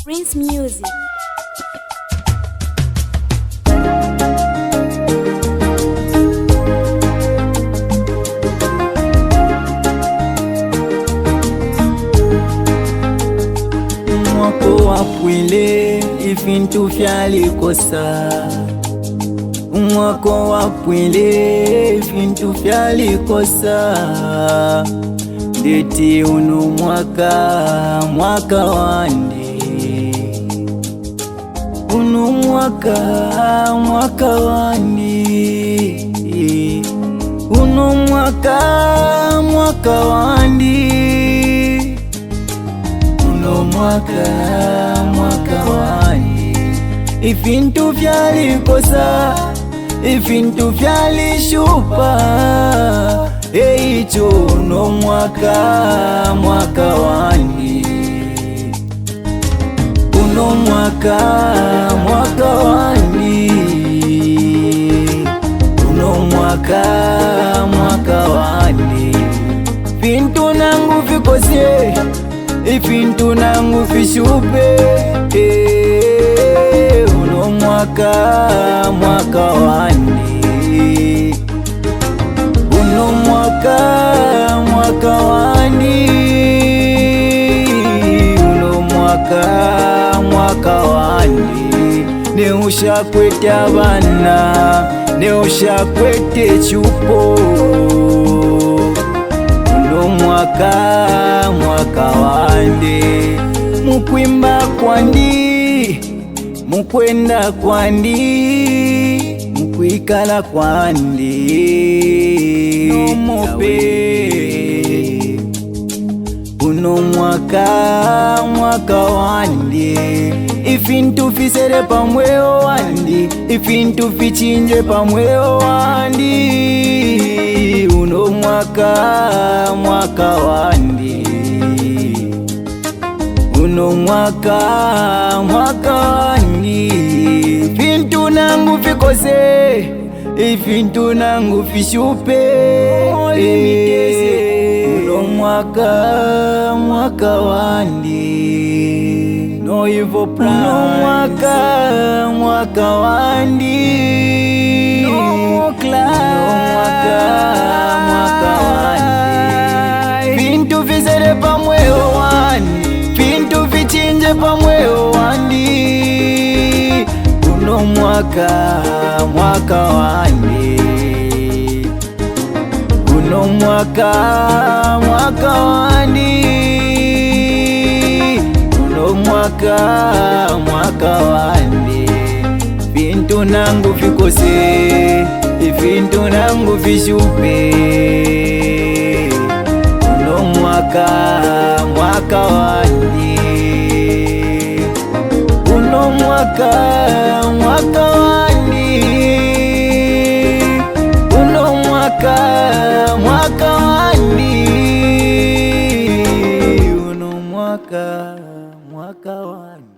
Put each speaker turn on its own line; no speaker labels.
Prince Music.
Mwako wapwile ifintu fyalikosa. Mwako wapwile ifintu fyalikosa. Ndeti uno mwaka wandi. Uno mwaka wandi. Uno mwaka wandi. Uno mwaka wandi. Ifintu fyalikosa, ifintu vyalishupa. Eicho uno mwaka wandi. Uno mwaka wandi. Uno mwaka wandi. Fintu nangu fikose, ifintu nangu fishupe. Uno mwaka wandi. Uno mwaka wandi. Uno mwaka wandi. Neushakwete abana, neushakwete chupo. Uno mwaka wandi. Mukwimba kwandi, mukwenda kwandi, mukwikala kwandi. Nomope uno mwaka wandi. Ifintu fisere pamweo wandi, ifintu fichinje pamweo wandi. Uno mwaka wandi. Uno mwaka wandi. Fintu nangu fikose, ifintu nangu fishupe. Uno mwaka wandi. No evil plan. Uno mwaka wandi. No more class. Mwaka wandi. Fintu fisere pamweo wandi, fintu fichinje pamweo wandi. Uno mwaka wandi. Uno mwaka wandi. Uno mwaka wandi. Fintu nangu fikose, ifintu nangu fishupe. Uno mwaka wandi. Uno mwaka wandi. Uno mwaka wandi. Uno mwaka wandi.